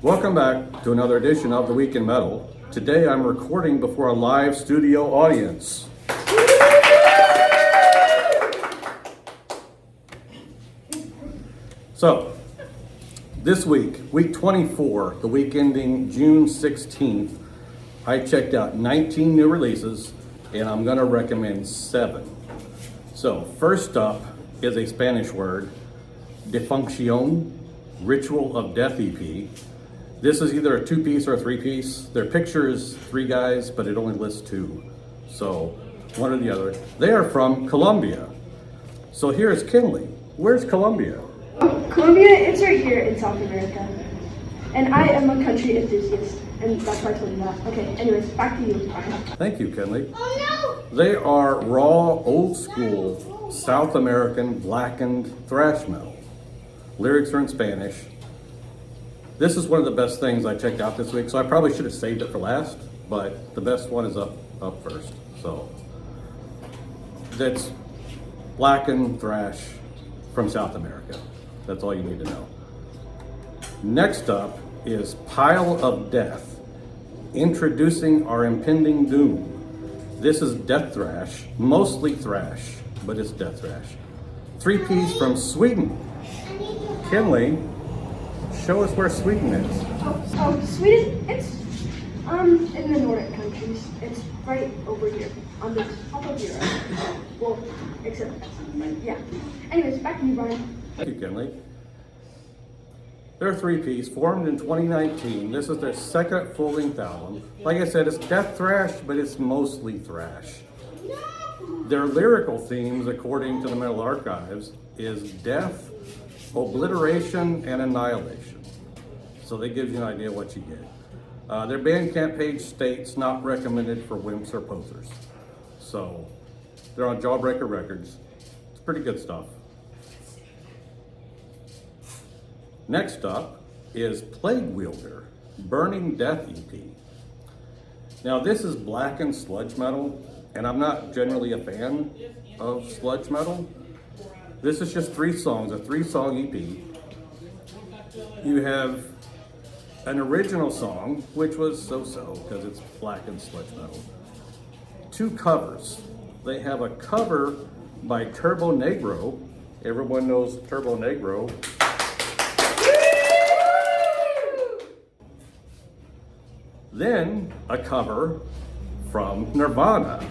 Welcome back to another edition of The Week in Metal. Today I'm recording before a live studio audience. So, this week, week 24, the week ending June 16th, I checked out 19 new releases, and I'm going to recommend 7. So, first up is a Spanish word, DEFUNCION, Ritual of Death EP. This is either a 2-piece or a 3-piece. Their picture is 3 guys, but it only lists 2. So, one or the other. They are from Colombia. So here's Kinley. Where's Colombia? Colombia, it's right here in South America. And I am a country enthusiast, and that's why I told you that. Okay, anyways, back to you, Brian. Thank you, Kinley. Oh, no. They are raw, old school, South American, blackened thrash metal. Lyrics are in Spanish. This is one of the best things I checked out this week, so I probably should have saved it for last, but the best one is up first. So that's blackened thrash from South America. That's all you need to know. Next up is Pile of Death, introducing our impending doom. This is death thrash, mostly thrash, but it's death thrash. 3-piece from Sweden. Kinley, show us where Sweden is. Oh, Sweden, it's in the Nordic countries. It's right over here, on the top of Europe. Well, except, yeah. Anyways, back to you, Brian. Thank you, Kinley. They're a 3-piece, formed in 2019. This is their second full-length album. Like I said, it's death thrash, but it's mostly thrash. Their lyrical themes, according to the Metal Archives, is death, obliteration, and annihilation. So that gives you an idea what you get. Their Bandcamp page states not recommended for wimps or posers. So they're on Jawbreaker Records. It's pretty good stuff. Next up is Plaguewielder, Burning Death EP. Now this is blackened sludge metal, and I'm not generally a fan of sludge metal. This is just 3 songs, a 3-song EP. You have an original song, which was so-so because it's blackened sludge metal. 2 covers. They have a cover by Turbo Negro. Everyone knows Turbo Negro. Then a cover from Nirvana.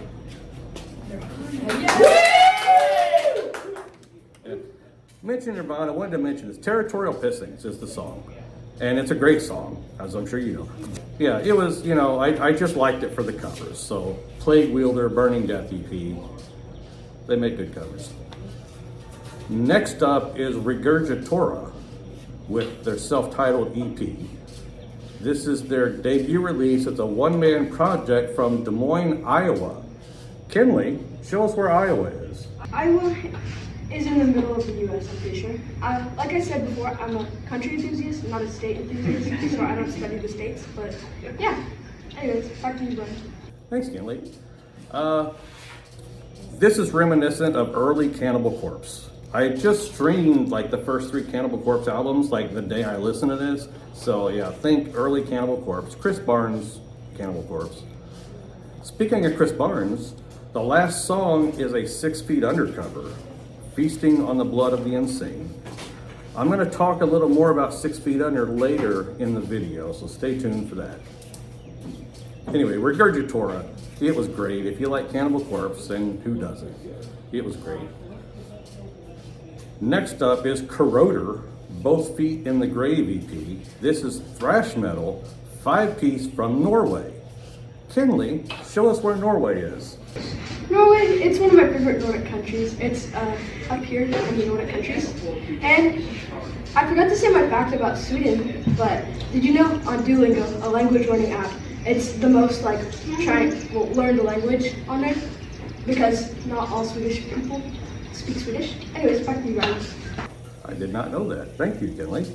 Mention Nirvana, I wanted to mention this. Territorial Pissings is the song. And it's a great song, as I'm sure you know. Yeah, it was, I just liked it for the covers. So, Plaguewielder, Burning Death EP. They make good covers. Next up is Regurgitora with their self-titled EP. This is their debut release. It's a one-man project from Des Moines, Iowa. Kinley, show us where Iowa is. Iowa is in the middle of the U.S., I'm pretty sure. Like I said before, I'm a country enthusiast, not a state enthusiast, so I don't study the states, but yeah. Anyways, back to you, Brian. Thanks, Kinley. This is reminiscent of early Cannibal Corpse. I just streamed like the first 3 Cannibal Corpse albums like the day I listened to this. So yeah, think early Cannibal Corpse. Chris Barnes, Cannibal Corpse. Speaking of Chris Barnes, the last song is a 6 Feet Under cover, Feasting on the Blood of the Insane. I'm going to talk a little more about 6 Feet Under later in the video, so stay tuned for that. Anyway, Regurgitora, it was great. If you like Cannibal Corpse, then who doesn't? It was great. Next up is Corroder, Both Feet in the Grave EP. This is thrash metal, 5-piece from Norway. Kinley, show us where Norway is. Norway, it's one of my favorite Nordic countries. It's up here in the Nordic countries. And I forgot to say my fact about Sweden, but did you know on Duolingo, a language learning app, it's the most learn the language on there? Because not all Swedish people speak Swedish. Anyways, back to you, Ryan. I did not know that. Thank you, Kinley.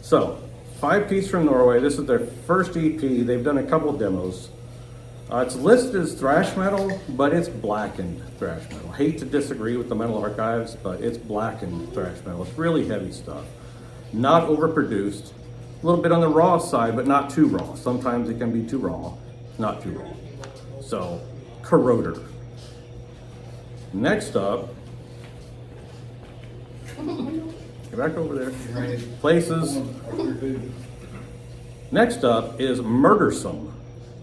So, 5-piece from Norway. This is their first EP. They've done a couple demos. It's listed as thrash metal, but it's blackened thrash metal. Hate to disagree with the Metal Archives, but it's blackened thrash metal. It's really heavy stuff. Not overproduced. A little bit on the raw side, but not too raw. Sometimes it can be too raw, not too raw. So, Corroder. Next up, get back over there. Places. Next up is Murdersome,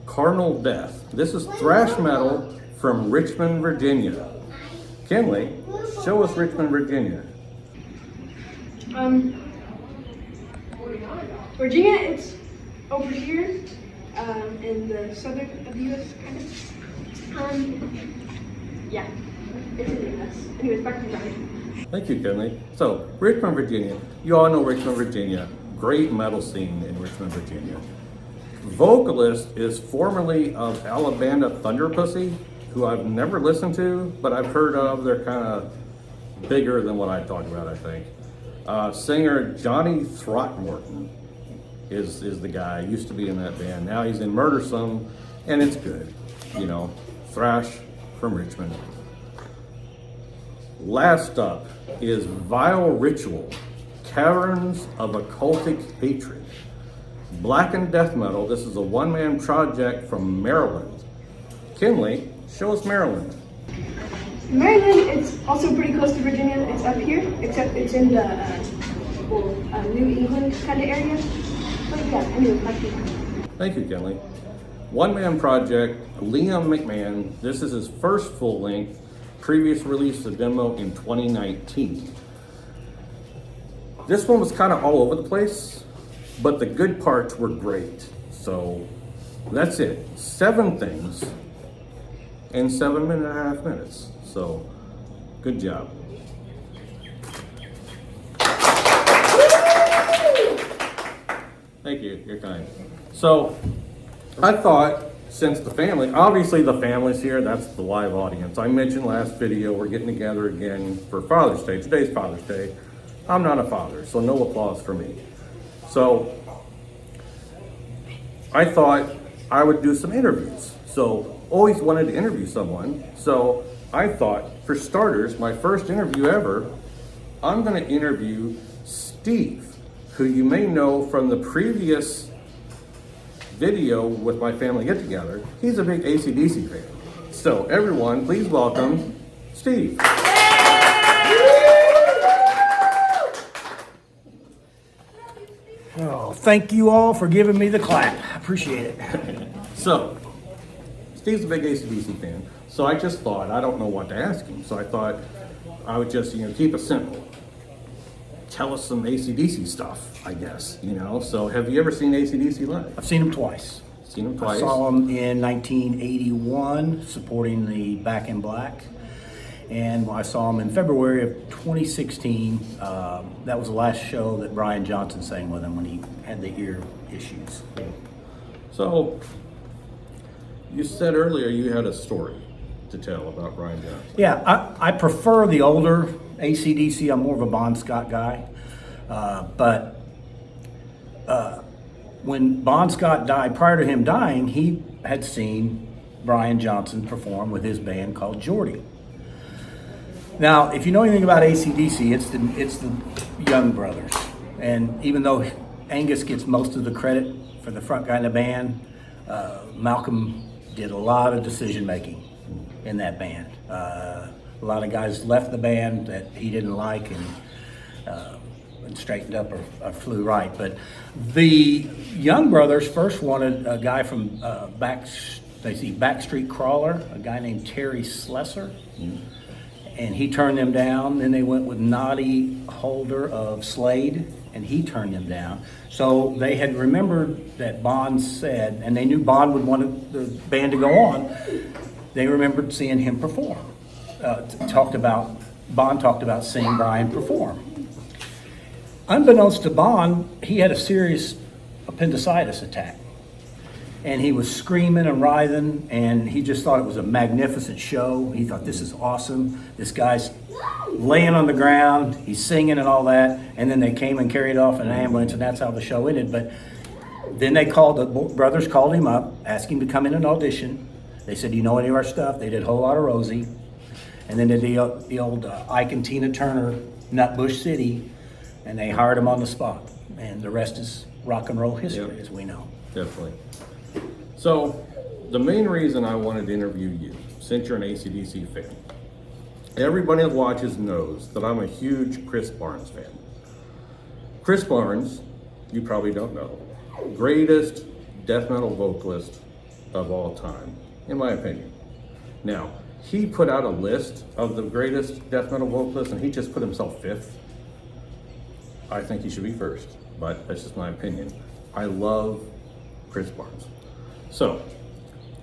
Carnal Death. This is thrash metal from Richmond, Virginia. Kinley, show us Richmond, Virginia. Virginia, it's over here in the southern of the U.S. kind of. Yeah, it's in the U.S. Anyways, back to Brian. Thank you, Kinley. So, Richmond, Virginia. You all know Richmond, Virginia. Great metal scene in Richmond, Virginia. Vocalist is formerly of Alabama Thunder Pussy, who I've never listened to, but I've heard of. They're kind of bigger than what I talked about, I think. Singer Johnny Throckmorton is the guy. Used to be in that band. Now he's in Murdersome, and it's good. You know, thrash from Richmond. Last up is Vile Ritual, Caverns of Occultic Hatred. Blackened death metal. This is a one-man project from Maryland. Kinley, show us Maryland. Maryland, it's also pretty close to Virginia. It's up here, except it's in the New England kind of area. But yeah, anyway, back to you. Thank you, Kinley. One-man project, Liam McMahon. This is his first full-length. Previous release of demo in 2019. This one was kind of all over the place, but the good parts were great. So that's it. 7 things in 7.5 minutes. So good job. Thank you, you're kind. So I thought, since the family, obviously the family's here, that's the live audience. I mentioned last video, we're getting together again for Father's Day. Today's Father's Day. I'm not a father, so no applause for me. So I thought I would do some interviews. So always wanted to interview someone. So I thought, for starters, my first interview ever, I'm gonna interview Steve, who you may know from the previous video with my family get together. He's a big AC/DC fan. So everyone, please welcome Steve. Oh, thank you all for giving me the clap. I appreciate it. So, Steve's a big AC/DC fan. So I just thought, I don't know what to ask him. So I thought I would just, keep it simple. Tell us some AC/DC stuff, I guess, So have you ever seen AC/DC live? I've seen them twice. Seen them twice? I saw them in 1981 supporting the Back in Black. And I saw them in February of 2016. That was the last show that Brian Johnson sang with him when he had the ear issues. So, you said earlier you had a story to tell about Brian Johnson. Yeah, I prefer the older AC/DC. I'm more of a Bon Scott guy. But when Bon Scott died, prior to him dying, he had seen Brian Johnson perform with his band called Geordie. Now, if you know anything about AC/DC, it's the Young Brothers. And even though Angus gets most of the credit for the front guy in the band, Malcolm did a lot of decision making in that band. A lot of guys left the band that he didn't like and straightened up or flew right. But the Young Brothers first wanted a guy from Backstreet Crawler, a guy named Terry Slessor. And he turned them down. Then they went with Noddy Holder of Slade, and he turned them down. So they had remembered that Bond said, and they knew Bond would want the band to go on. They remembered seeing him perform. Bond talked about seeing Brian perform. Unbeknownst to Bond, he had a serious appendicitis attack. And he was screaming and writhing, and he just thought it was a magnificent show. He thought, this is awesome. This guy's laying on the ground, he's singing and all that. And then they came and carried off in an ambulance, and that's how the show ended. But then the brothers called him up, asked him to come in and audition. They said, you know any of our stuff? They did a whole lot of Rosie. And then did the old Ike and Tina Turner, Nutbush City, and they hired him on the spot. And the rest is rock and roll history, Yep. as we know. Definitely. So, the main reason I wanted to interview you, since you're an AC/DC fan, everybody that watches knows that I'm a huge Chris Barnes fan. Chris Barnes, you probably don't know, greatest death metal vocalist of all time, in my opinion. Now, he put out a list of the greatest death metal vocalists, and he just put himself 5th. I think he should be 1st, but that's just my opinion. I love Chris Barnes. So,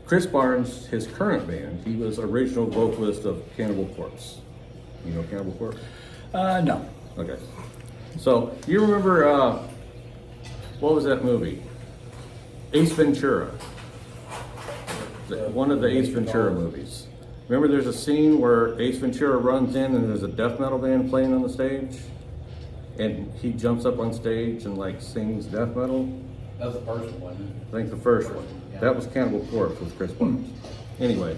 Chris Barnes, his current band, he was original vocalist of Cannibal Corpse. You know Cannibal Corpse? No. Okay. So, you remember, what was that movie? Ace Ventura. One of the Ace Ventura movies. Remember there's a scene where Ace Ventura runs in and there's a death metal band playing on the stage? And he jumps up on stage and like sings death metal? That was the first one. I think the first one. That was Cannibal Corpse with Chris Barnes. Anyway,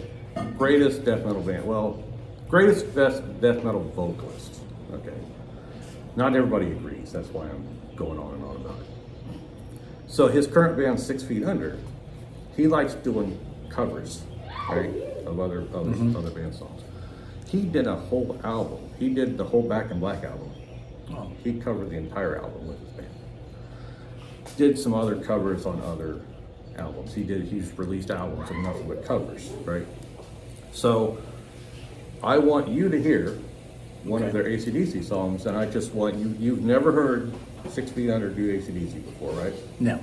greatest death metal band. Well, greatest death metal vocalist. Okay. Not everybody agrees. That's why I'm going on and on about it. So his current band, 6 Feet Under, he likes doing covers, right, of other band songs. He did a whole album. He did the whole Back in Black album. Oh. He covered the entire album with his band. Did some other covers on other albums. He's released albums of nothing but covers, right? So I want you to hear one of their AC/DC songs, and I just want you've never heard 6 Feet Under do AC/DC before, right? No.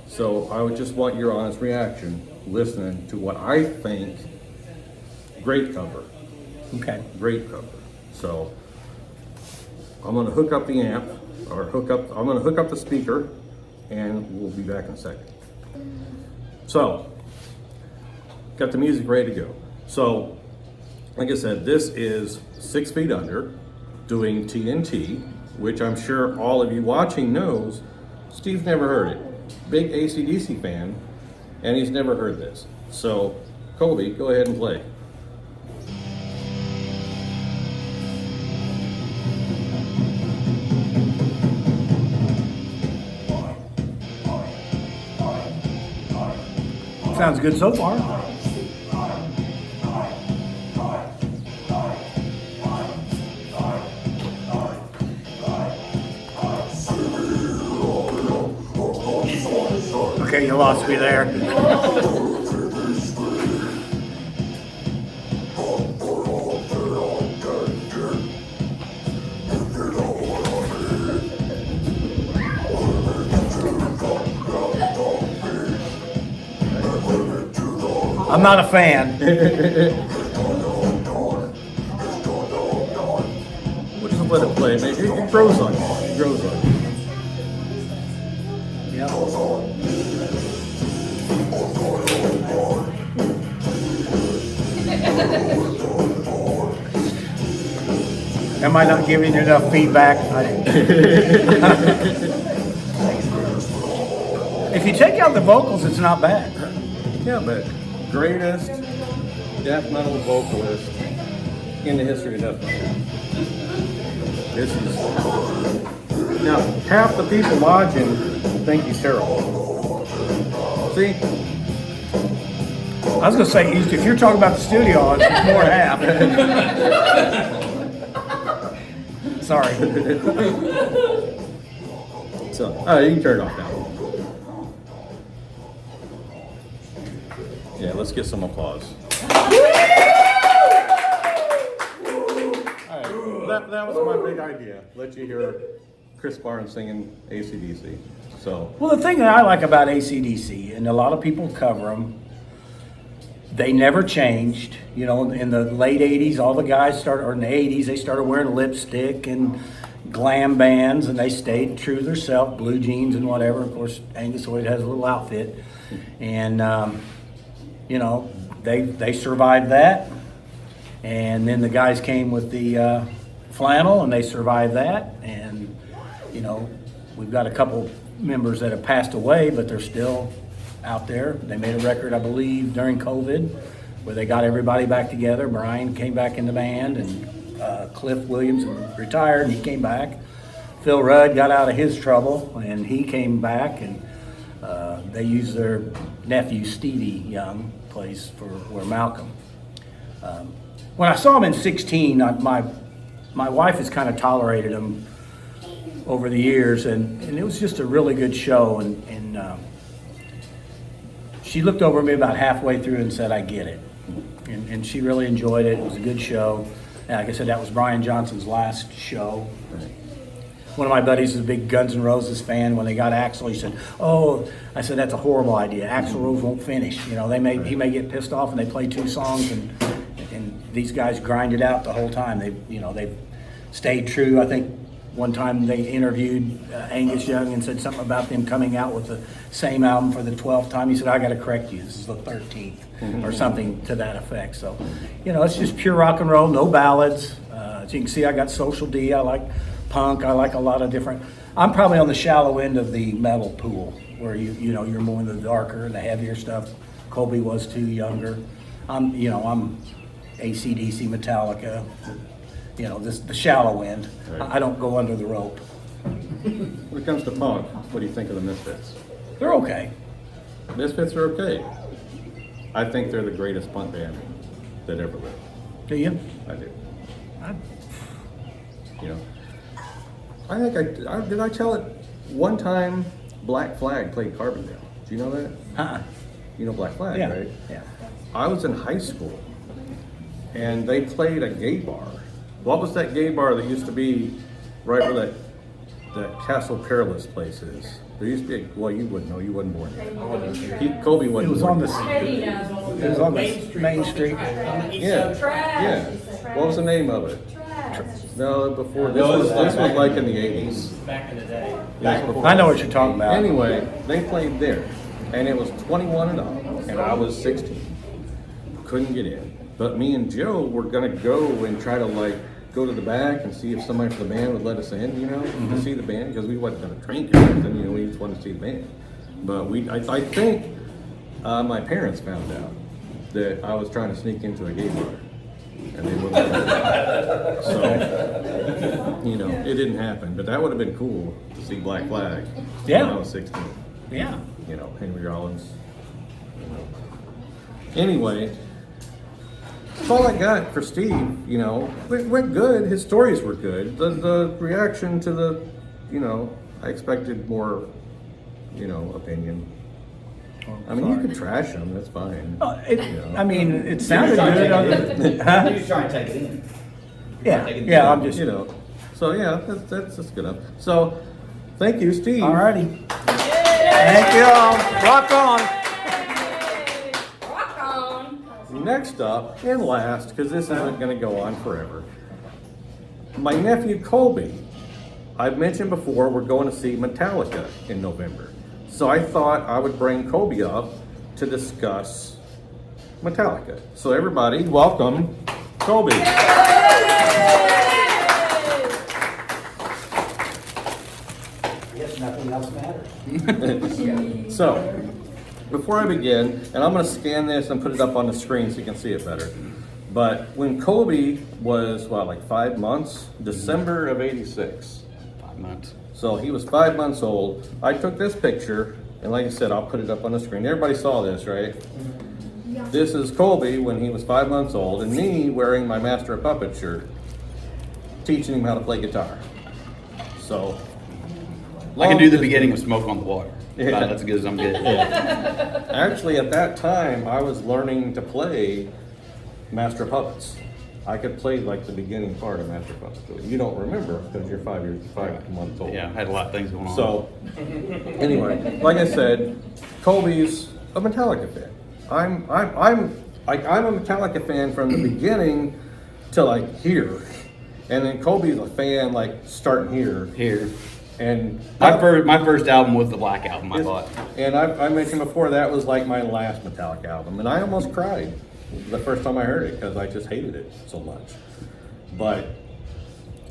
So I would just want your honest reaction listening to what I think great cover. Okay. Great cover. So I'm gonna hook up the amp, or I'm gonna hook up the speaker, and we'll be back in a second. So, got the music ready to go. So, like I said, this is 6 Feet Under doing TNT, which I'm sure all of you watching knows. Steve's never heard it. Big AC/DC fan, and he's never heard this. So, Colby, go ahead and play. Sounds good so far. Okay, you lost me there. I'm not a fan. We'll just let it play. It grows on you. It grows on you. Yep. Am I not giving you enough feedback? If you take out the vocals, it's not bad. Yeah, but greatest death metal vocalist in the history of death metal. This is now half the people watching think he's terrible. See? I was going to say, if you're talking about the studio audience, it's more half. Sorry. So, you can turn it off now. Yeah, let's get some applause. All right, that was my big idea. Let you hear Chris Barnes singing AC/DC. So, Well, the thing that I like about AC/DC, and a lot of people cover them, they never changed. You know, in the late 80s, all the guys started, or in the 80s, they started wearing lipstick and glam bands, and they stayed true to themselves, blue jeans and whatever. Of course, Angus always has a little outfit. And, you know, they survived that. And then the guys came with the flannel, and they survived that. And, you know, we've got a couple members that have passed away, but they're still out there. They made a record, I believe, during COVID, where they got everybody back together. Brian came back in the band, and Cliff Williams retired, and he came back Phil Rudd got out of his trouble, and he came back, and they used their nephew Stevie Young, plays for where Malcolm. When I saw him in 16, my wife has kind of tolerated him over the years, and it was just a really good show. And she looked over at me about halfway through and said, "I get it," and she really enjoyed it. It was a good show. And like I said, that was Brian Johnson's last show. One of my buddies is a big Guns N' Roses fan. When they got Axl, he said, "Oh," I said, "that's a horrible idea. Axl Rose won't finish. You know, he may get pissed off and they play 2 songs and these guys grind it out the whole time. They've stayed true. I think one time they interviewed Angus Young and said something about them coming out with the same album for the 12th time. He said, "I got to correct you. This is the 13th," or something to that effect. So, it's just pure rock and roll, no ballads. As you can see, I got Social D. I like punk. I like a lot of different. I'm probably on the shallow end of the metal pool, where you're more in the darker, the heavier stuff. Colby was too, younger. I'm AC/DC, Metallica. The shallow end. Right. I don't go under the rope. When it comes to punk, what do you think of the Misfits? They're okay. Misfits are okay. I think they're the greatest punk band that ever lived. Do you? I do. I- I think did I tell it one time Black Flag played Carbondale. Do you know that? You know Black Flag, Yeah. right? Yeah. I was in high school and they played a gay bar. What was that gay bar that used to be right where that Castle Perilous place is? There used to be you wouldn't know, you wasn't born yet. Colby It wasn't was born on yet. the. It was on the main street. Yeah. Yeah. What was the name of it? No, before this was like in the 80s. Back in the day. I know what you're talking about. Anyway, they played there, and it was 21 and up, and I was 16. Couldn't get in, but me and Joe were gonna go and try to go to the back and see if somebody from the band would let us in, to see the band, because we wasn't gonna drink or anything, we just wanted to see the band. But I think my parents found out that I was trying to sneak into a gay bar. And they wouldn't let me. So, it didn't happen. But that would have been cool to see Black Flag Yeah. when I was 16. Yeah. Henry Rollins. Anyway, that's all I got for Steve. It went good. His stories were good. The reaction to I expected more, opinion. I mean, you can trash him. That's fine. I mean, it sounded good. Huh? You just try and take it in. Yeah. I'm just. So yeah, that's good enough. So, thank you, Steve. Alrighty. Thank you all. Rock on. Rock on. Next up and last, because this isn't going to go on forever. My nephew Colby. I've mentioned before we're going to see Metallica in November. So I thought I would bring Colby up to discuss Metallica. So everybody, welcome Colby. Yes, nothing else matters. So, before I begin, and I'm going to scan this and put it up on the screen so you can see it better. But when Colby was, 5 months? December of '86. 5 months. So he was 5 months old. I took this picture, and like I said, I'll put it up on the screen. Everybody saw this, right? Yeah. This is Colby when he was 5 months old, and me wearing my Master of Puppets shirt, teaching him how to play guitar. So, I can do the beginning with Smoke on the Water. Yeah. About that's as good as I'm good. Actually, at that time, I was learning to play Master of Puppets. I could play the beginning part of Master of Puppets. You don't remember because you're 5 months old. Yeah, I had a lot of things going on. So, anyway, like I said, Colby's a Metallica fan. I'm a Metallica fan from the beginning to here, and then Colby's a fan starting here. And my first album was the Black Album, I thought. And I mentioned before that was my last Metallica album, and I almost cried the first time I heard it because I just hated it so much. But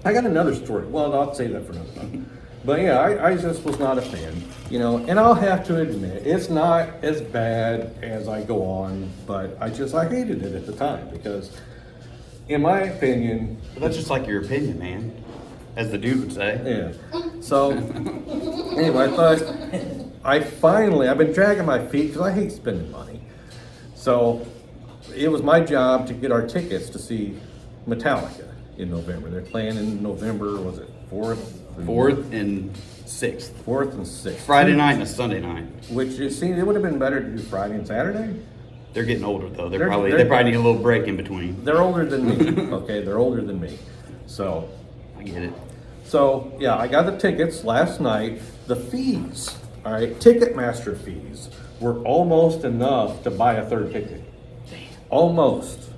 I got another story. Well, I'll save that for another time. But yeah, I just was not a fan, and I'll have to admit, it's not as bad as I go on, but I hated it at the time because, in my opinion, But that's just your opinion, man. as the dude would say. Yeah. So, anyway, I've been dragging my feet because I hate spending money. So, it was my job to get our tickets to see Metallica in November. They're playing in November, was it 4th? 4th and 6th. 4th and 6th. Friday night and a Sunday night. Which, it seemed it would have been better to do Friday and Saturday. They're getting older though. They They're- probably need a little break in between. They're older than me, okay? They're older than me. So, I get it. So, yeah, I got the tickets last night. The fees, all right, Ticketmaster fees were almost enough to buy a third ticket. Almost.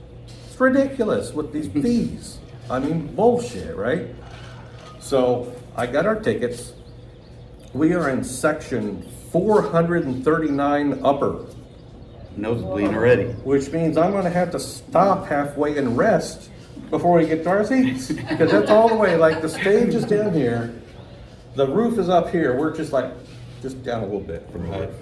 It's ridiculous with these fees. I mean, bullshit, right? So, I got our tickets. We are in section 439 upper, Nose is bleeding already. which means I'm going to have to stop halfway and rest before we get to our seats, because that's all the way. Like, the stage is down here, the roof is up here. We're just down a little bit from the Right. roof,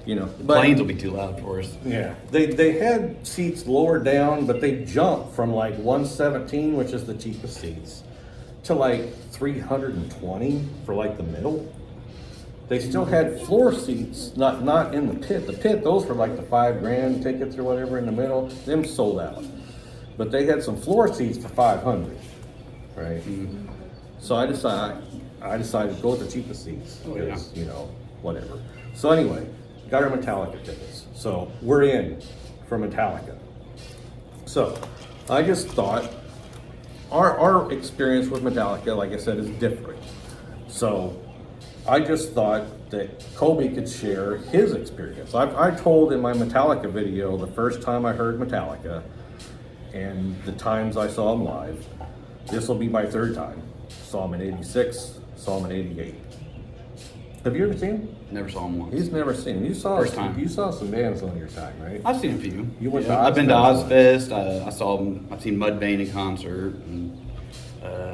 you know. Planes will be too loud for us. Yeah, they had seats lower down, but they jumped from like 117, which is the cheapest seats, to like 320 for like the middle. They still had floor seats, not in the pit. The pit, those were like the $5,000 tickets or whatever in the middle. Them sold out. But they had some floor seats for 500, right? So I decided to go with the cheapest seats Oh, yeah. because, you know, whatever. So anyway, got our Metallica tickets. So we're in for Metallica. So I just thought our experience with Metallica, like I said, is different. So I just thought that Colby could share his experience. I told in my Metallica video the first time I heard Metallica and the times I saw him live. This will be my third time. Saw him in '86, saw him in '88. Have you ever seen him? Never saw him once. He's never seen him. You saw First time. You saw some bands on your time, right? I've seen a few. You went to I've been to Ozfest? Ozfest. I saw him. I've seen Mudvayne in concert. And,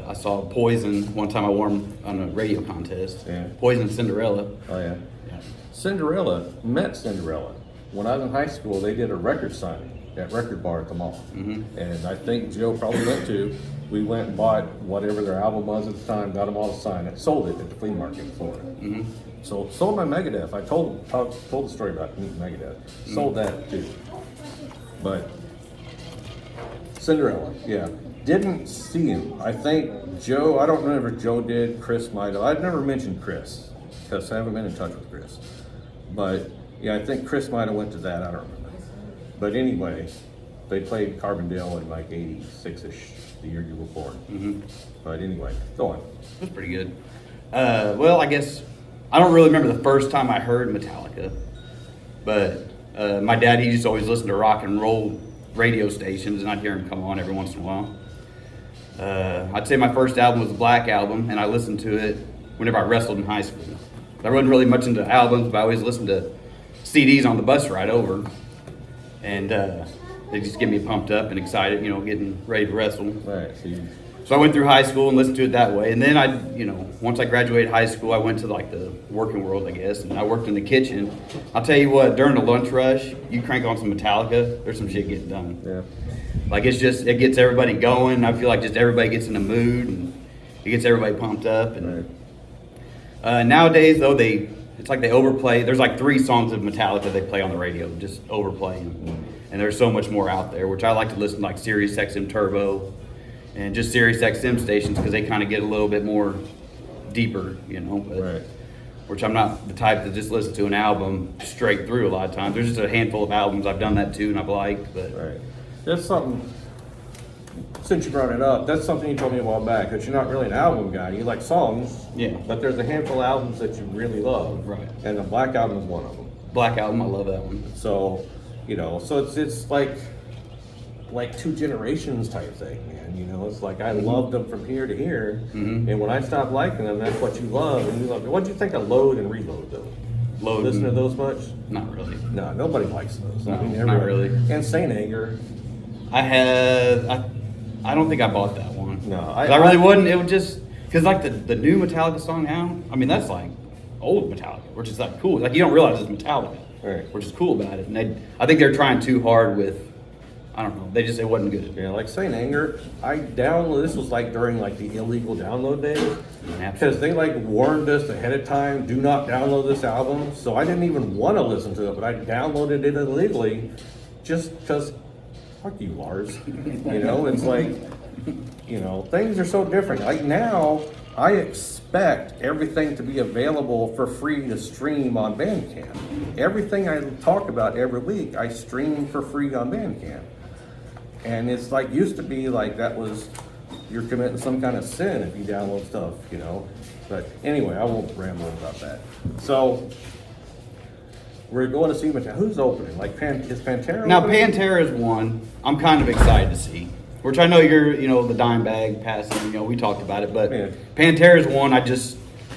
I saw Poison one time. I wore him on a radio contest. Yeah. Poison and Cinderella. Oh yeah. Yeah. Cinderella, met Cinderella. When I was in high school, they did a record signing at Record Bar at the mall. And I think Joe probably went too. We went and bought whatever their album was at the time, got them all to sign it, sold it at the flea market in Florida. So sold my Megadeth. I told the story about meeting Megadeth. Sold that too. But Cinderella, yeah. Didn't see him. I think Joe, I don't remember if Joe did, Chris might have. I've never mentioned Chris because I haven't been in touch with Chris. But yeah, I think Chris might have went to that. I don't remember. But anyway, they played Carbondale in like '86ish, the year you were born. But anyway, go on. It was pretty good. Well, I guess I don't really remember the first time I heard Metallica, but my dad, he used to always listen to rock and roll radio stations, and I'd hear him come on every once in a while. I'd say my first album was the Black Album, and I listened to it whenever I wrestled in high school. I wasn't really much into albums, but I always listened to CDs on the bus ride over, and they just get me pumped up and excited, you know, getting ready to wrestle. Right. So I went through high school and listened to it that way. And then once I graduated high school, I went to like the working world, I guess, and I worked in the kitchen. I'll tell you what, during the lunch rush, you crank on some Metallica, there's some shit getting done. Yeah. Like it gets everybody going. I feel like just everybody gets in the mood and it gets everybody pumped up. And nowadays though, it's like they overplay. There's like 3 songs of Metallica they play on the radio, just overplaying. And there's so much more out there, which I like to listen to, like Sirius XM Turbo and just Sirius XM stations because they kind of get a little bit more deeper, you know. But, which I'm not the type to just listen to an album straight through a lot of times. There's just a handful of albums I've done that too and I've liked. But That's something, since you brought it up, that's something you told me a while back, that you're not really an album guy. You like songs, but there's a handful of albums that you really love. Right. And the Black Album is one of them. Black Album, I love that one. So, you know, so it's like 2 generations type thing, man. You know, it's like I loved them from here to here, and when I stopped liking them, that's what you love, and you love. What do you think of Load and Reload, though? Load. Listen to those much? Not really. No, nobody likes those. No, everyone, not really. And Saint Anger. I don't think I bought that one. No, I really wouldn't. It would just because like the new Metallica song now. I mean, that's like old Metallica, which is like cool. Like you don't realize it's Metallica, Right. which is cool about it. And I think they're trying too hard with. I don't know. They just, it wasn't good. Yeah, like Saint Anger, I downloaded, this was like during like the illegal download days. Because they like warned us ahead of time, do not download this album. So I didn't even want to listen to it, but I downloaded it illegally just because, fuck you, Lars. You know, it's like, you know, things are so different. Like now, I expect everything to be available for free to stream on Bandcamp. Everything I talk about every week, I stream for free on Bandcamp. And it's like, used to be like that was, you're committing some kind of sin if you download stuff, you know? But anyway, I won't ramble about that. So, we're going to see Metallica. Who's opening? Like, is Pantera Now, opening? Pantera's one I'm kind of excited to see. Which I know you're, you know, the dime bag passing, you know, we talked about it. But Yeah. Pantera's one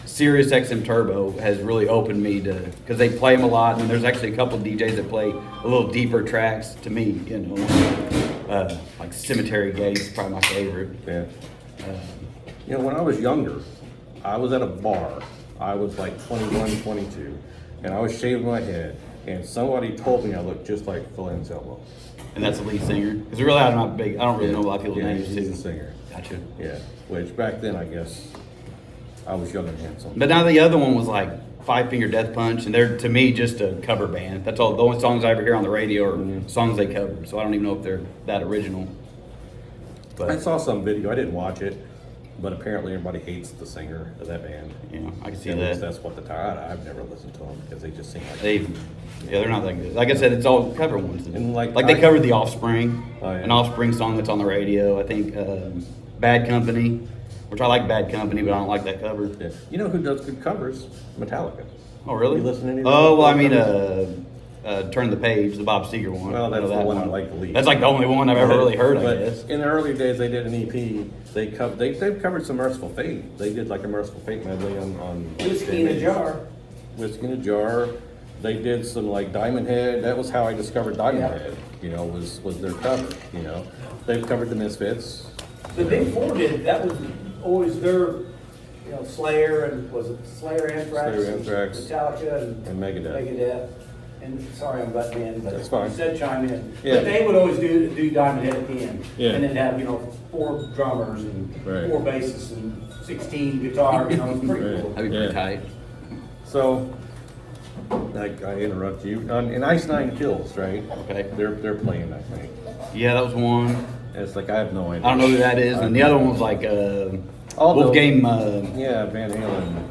Sirius XM Turbo has really opened me to, because they play them a lot, and there's actually a couple of DJs that play a little deeper tracks to me, you know, like Cemetery Gates is probably my favorite. Yeah. You know, when I was younger, I was at a bar. I was like 21, 22, and I was shaving my head, and somebody told me I looked just like Phil Anselmo. And that's the lead singer. Because really, I'm not big. I don't really know a lot of people's Yeah, names he's too. the singer. Gotcha. Yeah, which back then I guess I was young and handsome. But now the other one was like Five Finger Death Punch, and they're to me just a cover band. That's all. The only songs I ever hear on the radio are songs they covered. So I don't even know if they're that original. But I saw some video. I didn't watch it, but apparently everybody hates the singer of that band. you know, I can see At least that. that's what the time. I've never listened to them because they just seem like. Yeah, they're not that good. Like I said, it's all cover ones. And like they covered The Offspring, Oh, yeah. an Offspring song that's on the radio. I think Bad Company, which I like Bad Company, but I don't like that cover. Yeah. You know who does good covers? Metallica. Oh, really? You listen to any of Oh, well, I those mean, covers? Turn the Page, the Bob Seger one. Well, that's I know the that one I like the least. That's like the only one I've ever really heard, I But guess. in the early days, they did an EP. They've covered some Merciful Fate. They did like a Merciful Fate medley on Whiskey in a Jar. Whiskey in a Jar. They did some like Diamond Head. That was how I discovered Diamond Yeah. Head. You know, was their cover. You know, they've covered the Misfits. The Big Four did, that was always their, you know, Slayer and, was it Slayer, Anthrax? Slayer, Anthrax, Metallica and Megadeth. Megadeth. And sorry, I'm butting in, but That's fine. you said chime in. Yeah. But they would always do Diamond Head at the end. Yeah. And then have, you know, 4 drummers and Right. 4 bassists and 16 guitar, you know, it's pretty Right. cool. That'd be pretty tight. So, I interrupt you. In Ice Nine Kills, right? Okay. They're playing, I think. Yeah, that was one. And it's like I have no idea. I don't know who that is. And the other one was like All those- Wolfgang, Yeah, Van Halen.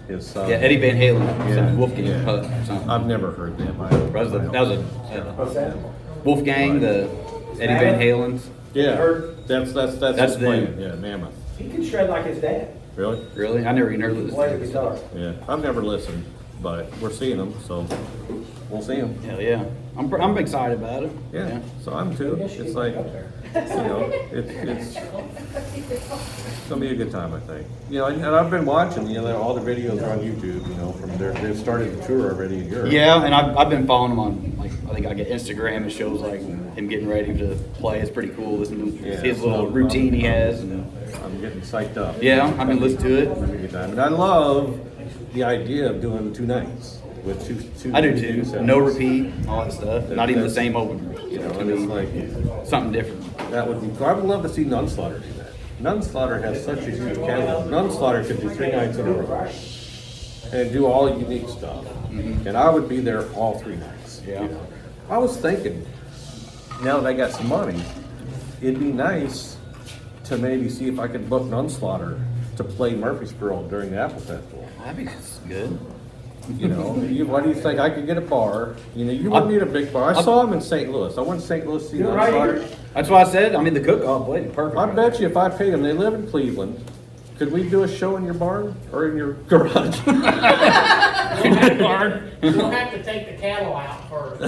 His son. yeah, Eddie Van Halen. Yeah, Something, Wolfgang yeah. Putt or something. I've never heard them. That was a What's that? Wolfgang, the Eddie Van Halen's. Yeah, Heard- that's That's his plan. them. Yeah, Mammoth. He can shred like his dad. Really? Really? I never even heard of this. Play the guitar. Yeah, I've never listened, but we're seeing them, so we'll see them. Hell yeah. I'm excited about it. Yeah, so I'm too. It's like, you know, it's gonna be a good time, I think. You know, and I've been watching, you know, all the videos are on YouTube, you know, from they've started the tour already in Europe. Yeah, and I've been following him on, like, I think I get Instagram. It shows like him getting ready to play. It's pretty cool. Listening to Yeah, his little so, routine he has. And, I'm getting psyched up. yeah, I've been listening to It's gonna be a it. good time. And I love the idea of doing 2 nights with two. I do too. sets. No repeat, all that stuff. Not even the That's- same opener. You know, To and it's me, like, something different. that would be cool. I would love to see Nunslaughter do that. Nunslaughter has such a huge catalog. Nunslaughter could do 3 nights in a row and do all unique stuff. And I would be there all 3 nights. Yeah. You know? I was thinking, now that I got some money, it'd be nice to maybe see if I could book Nunslaughter to play Murfreesboro during the Apple Festival. That'd be good. You know, what do you think? I could get a bar. You know, you wouldn't need a big bar. I saw him in St. Louis. I went to St. Louis to see You're right Nunslaughter. here. That's why I said. I mean, the cook-off played perfect. I bet you if I paid them, they live in Cleveland. Could we do a show in your barn or in your garage? You'll have to take the cattle out first.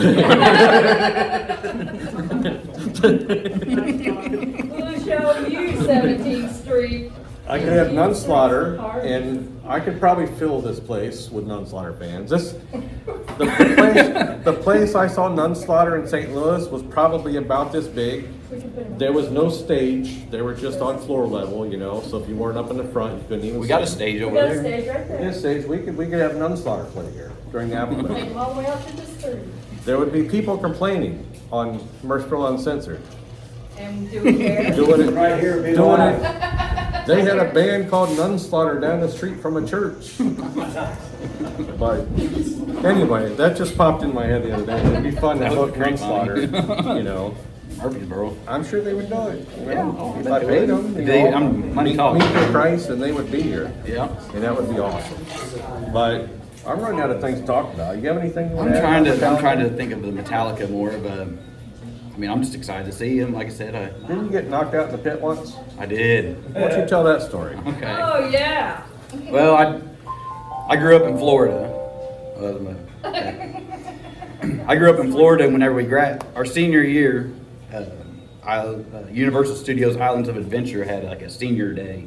We'll show you 17th Street. I could have Nunslaughter, and I could probably fill this place with Nunslaughter fans. The place I saw Nunslaughter in St. Louis was probably about this big. There was no stage. They were just on floor level, you know. So if you weren't up in the front, you couldn't even. We got a see. stage We over got a there. stage right there. This stage, we could have Nunslaughter play here during the Apple Take Festival. them all the way out to the street. There would be people complaining on Merciful Uncensored. And do it there. Doing it Right here, be doing live. it. They had a band called Nunslaughtering down the street from a church. But anyway, that just popped in my head the other day. It'd be fun to That was book pretty Nunslaughter, you know. Murfreesboro. I'm sure they would do it. You Yeah. know, if I paid them, you They- know, I'm money meet talks. their price and they would be here. Yeah. And that would be awesome. But I'm running out of things to talk about. You have anything you want to add? I'm trying to think of the Metallica more, but I mean, I'm just excited to see him. Like I said, Didn't you get knocked out in the pit once? I did. Why don't you tell that story? Okay. Oh, yeah. Well, I grew up in Florida. I grew up in Florida, and whenever we our senior year, Universal Studios Islands of Adventure had like a senior day,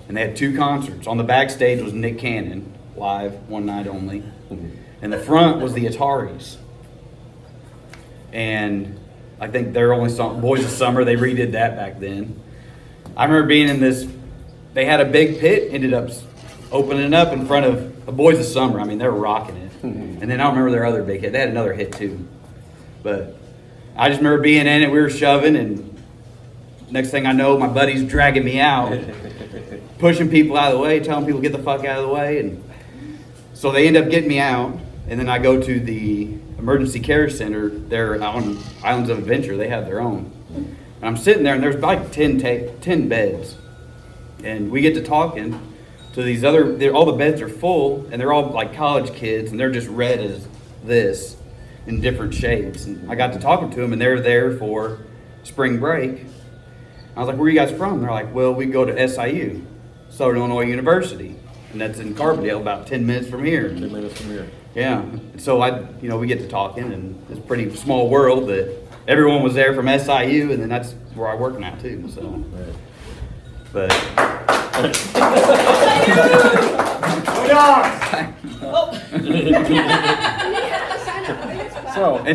and they had 2 concerts. On the backstage was Nick Cannon live, one night only, and the front was the Ataris. And I think their only song, Boys of Summer, they redid that back then. I remember being in this, they had a big pit, ended up opening up in front of the Boys of Summer. I mean, they were rocking it. And then I don't remember their other big hit. They had another hit too. But I just remember being in it, we were shoving, and next thing I know, my buddy's dragging me out, pushing people out of the way, telling people to get the fuck out of the way. And so they end up getting me out, and then I go to the emergency care center. They're on Islands of Adventure. They have their own. And I'm sitting there, and there's like 10 beds. And we get to talking to these all the beds are full, and they're all like college kids, and they're just red as this in different shades. And I got to talking to them, and they're there for spring break. I was like, where are you guys from? They're like, well, we go to SIU, Southern Illinois University. And that's in Carbondale, about 10 minutes from here. 10 minutes from here. Yeah. So we get to talking, and it's a pretty small world that everyone was there from SIU, and then that's where I work now too. So, Right. but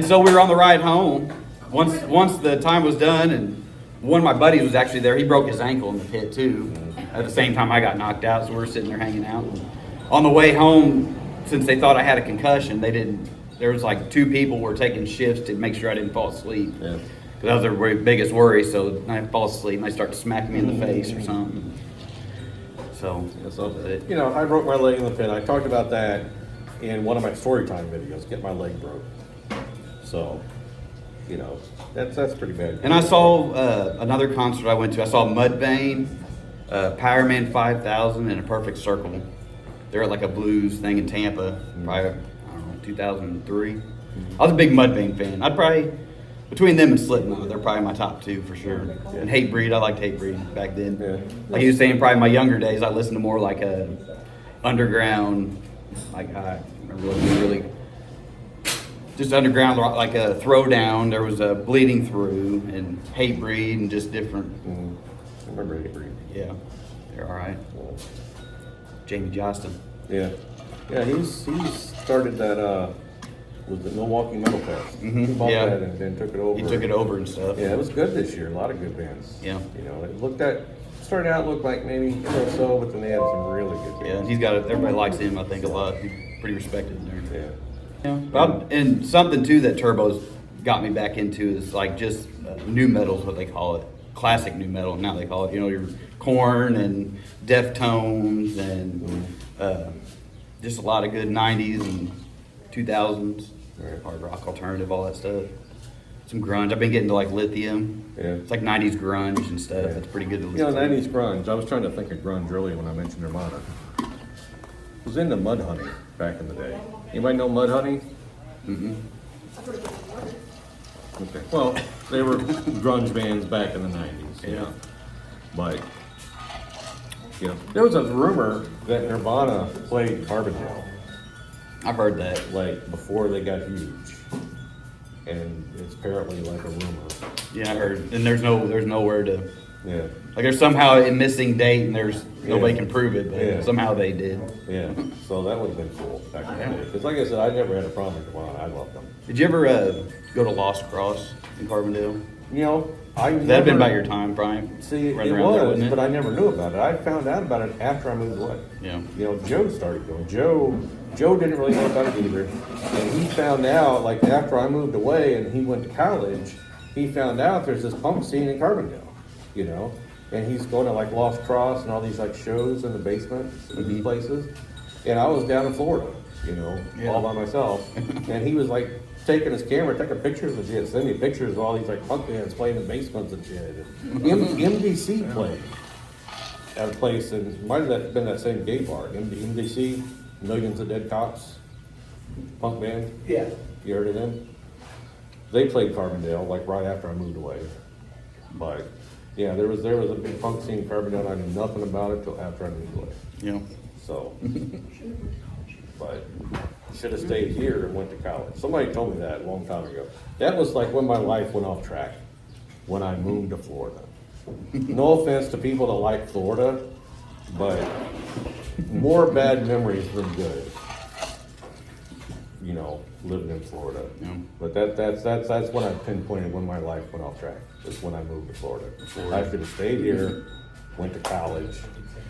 so we were on the ride home. Once the time was done, and one of my buddies was actually there. He broke his ankle in the pit too. At the same time I got knocked out, so we were sitting there hanging out. On the way home, since they thought I had a concussion, there was like 2 people were taking shifts to make sure I didn't fall asleep. Yeah. Because that was their biggest worry, so I fall asleep and they start smacking me in the face or something. So, You know, I broke my leg in the pit. I talked about that in one of my story time videos, get my leg broke. So, you know, that's pretty bad. and I saw another concert I went to. I saw Mudvayne, Power Man 5000, and A Perfect Circle. They're at like a blues thing in Tampa, probably, I don't know, 2003. I was a big Mudvayne fan. I'd probably, between them and Slipknot, they're probably my top 2 for sure. And Hatebreed, I liked Hatebreed back then. Yeah. Like he was saying, probably in my younger days, I listened to more like a underground, like I really just underground, like a Throwdown. There was a Bleeding Through and Hatebreed and just different. I remember Hatebreed. Yeah, they're all right. Jamie Johnston. Yeah. Yeah, he's started that, was it Milwaukee Metal Fest? He bought Yeah. that and then took it over. He took it over and stuff. Yeah, it was good this year. A lot of good bands. Yeah. You know, started out looked like maybe so, but then they had some really good Yeah, bands. he's got everybody likes him, I think, a lot. He's pretty respected in there. Yeah. Yeah. And something too that Turbo's got me back into is like just new metal is what they call it. Classic new metal, now they call it. You know, your Korn and Deftones and just a lot of good 90s and 2000s. Right. Hard rock, alternative, all that stuff. Some grunge. I've been getting to like Lithium. Yeah. It's like 90s grunge and stuff. Yeah. It's pretty good to You listen know, to. 90s grunge. I was trying to think of grunge earlier when I mentioned Nirvana. I was into Mudhoney back in the day. Anybody know Mudhoney? Okay. Well, they were grunge bands back in the 90s. Yeah. But, you know, there was a rumor that Nirvana played Carbondale, I've heard that. like, before they got huge. And it's apparently like a rumor. Yeah, I heard. And there's nowhere to Yeah. Like there's somehow a missing date and there's nobody Yeah. can prove it, but Yeah. somehow they did. Yeah, so that would have been cool back in the day. Because like I said, I never had a problem with Devon. I loved them. Did you ever go to Lost Cross in Carbondale? You know, That'd have been about your time, Brian. See, it Running around there, was, wouldn't it? but I never knew about it. I found out about it after I moved away. Yeah. You know, Joe started going. Joe didn't really know about it either. And he found out, like, after I moved away and he went to college, he found out there's this punk scene in Carbondale, you know? And he's going to, like, Lost Cross and all these, like, shows in the basement of these places. And I was down in Florida, you know, Yeah. all by myself. And he was, like, taking his camera, taking pictures and shit, sending me pictures of all these, like, punk bands playing in basements and shit. And MDC played at a place, and might have been that same gay bar, MDC, Millions of Dead Cops, punk band. Yeah. You heard of them? They played Carbondale, like, right after I moved away. But, yeah, there was a big punk scene in Carbondale, and I knew nothing about it till after I moved away. Yeah. So, but should have stayed here and went to college. Somebody told me that a long time ago. That was like when my life went off track, when I moved to Florida. No offense to people that like Florida, but more bad memories than good. You know, living in Florida. Yeah. But that's when I pinpointed when my life went off track. Is when I moved to Florida. I should have stayed here, went to college,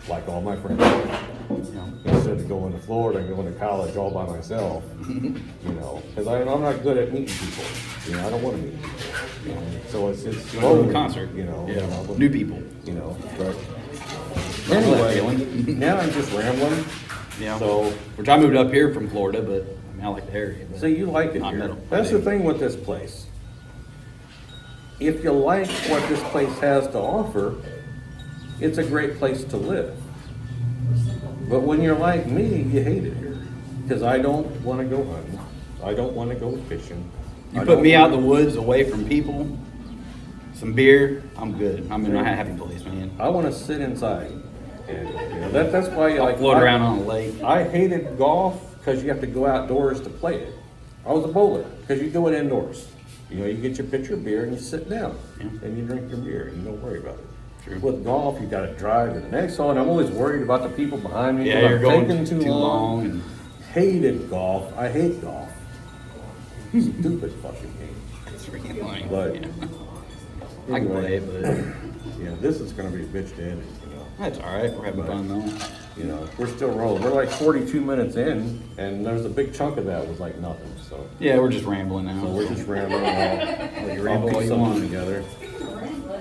like all my friends did. Instead of going to Florida and going to college all by myself, you know, because I'm not good at meeting people. You know, I don't want to meet people. You know? So it's Go to lonely, a concert. you know. Yeah. you know, New people. You know, but that anyway, feeling. now I'm just rambling. Yeah. So, Which I moved up here from Florida, but I mean I like the area. But so you like it not here. metal. That's the thing with this place. If you like what this place has to offer, it's a great place to live. But when you're like me, you hate it here. Because I don't want to go hunting. I don't want to go fishing. You I put don't me out in wanna- the woods away from people, some beer, I'm good. I'm in my happy place, man. I want to sit inside. And you know, that's why I'll like float around on a lake. I hated golf because you have to go outdoors to play it. I was a bowler because you do it indoors. You know, you get your pitcher of beer and you sit down and you drink your beer and you don't worry about it. True. With golf, you got to drive to the next hole, and I'm always worried about the people behind me. Yeah, 'cause you're I'm going taking too long. And Hated golf. I hate golf. Stupid fucking game. it's really annoying. But yeah. I can play it, but yeah, this is going to be a bitch to edit. You know. that's all right. We're having fun though. You know, we're still rolling. We're like 42 minutes in, and there's a big chunk of that was like nothing. So, Yeah, we're just rambling now. so we're just rambling. Well, you I'll ramble all piece you something want. together.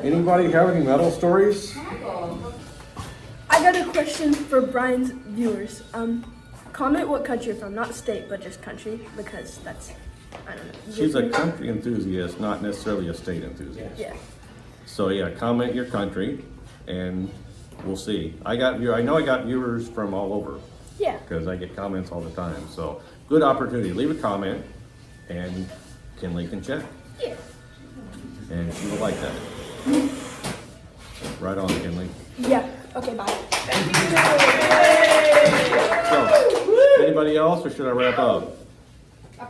Anybody have any metal stories? I got a question for Brian's viewers. Comment what country you're from, not state, but just country, because that's, I don't know. She's a country enthusiast, not necessarily a state enthusiast. Yeah. So yeah, comment your country, and we'll see. I know I got viewers from all over Yeah. because I get comments all the time. So good opportunity. Leave a comment, and Kinley can check, Yeah. and she will like that. Right on, Kinley. Yeah. Okay, bye. So, anybody else, or should I wrap up? All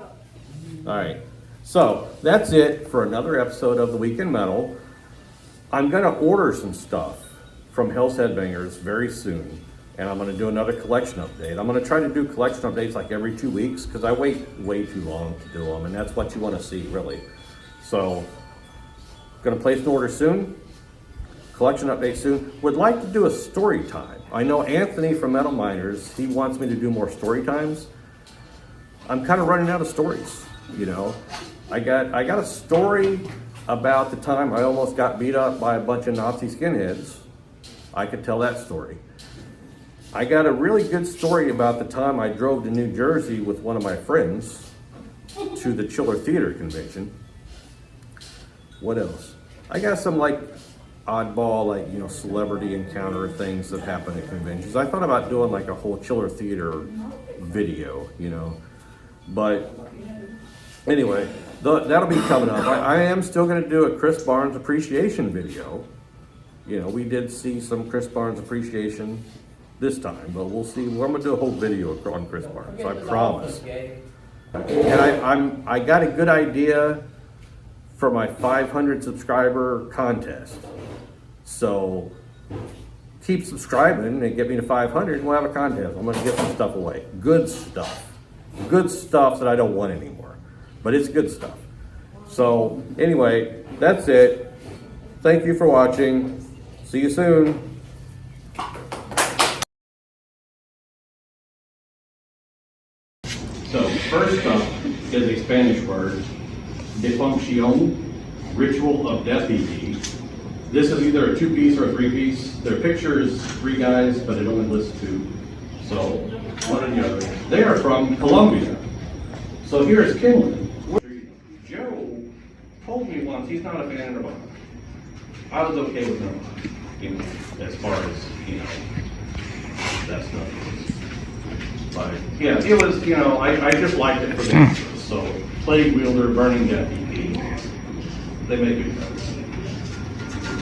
right. So that's it for another episode of the Weekend Metal. I'm gonna order some stuff from Hell's Headbangers very soon, and I'm gonna do another collection update. I'm gonna try to do collection updates like every 2 weeks because I wait way too long to do them, and that's what you want to see, really. So, gonna place an order soon. Collection update soon. Would like to do a story time. I know Anthony from Metal Miners, he wants me to do more story times. I'm kind of running out of stories, you know. I got a story about the time I almost got beat up by a bunch of Nazi skinheads. I could tell that story. I got a really good story about the time I drove to New Jersey with one of my friends to the Chiller Theater convention. What else? I got some like oddball, like, you know, celebrity encounter things that happen at conventions. I thought about doing like a whole Chiller Theater video, you know, but anyway, that'll be coming up. I am still going to do a Chris Barnes appreciation video. You know, we did see some Chris Barnes appreciation this time, but we'll see. Well, I'm going to do a whole video on Chris Barnes, I promise. And I got a good idea for my 500 subscriber contest. So keep subscribing and get me to 500 and we'll have a contest. I'm gonna give some stuff away. Good stuff. Good stuff that I don't want anymore. But it's good stuff. So anyway, that's it. Thank you for watching. See you soon. So first up is a Spanish word, DEFUNCION, Ritual of Death EP. This is either a 2-piece or a 3-piece. Their picture is 3 guys, but it only lists 2. So one or the other. They are from Colombia. So here's Kinley. Joe told me once he's not a fan of Nirvana. I was okay with Nirvana, as far as, that stuff goes. But yeah, it was, I just liked it for the interest. So Plaguewielder, Burning Death EP, they make it better.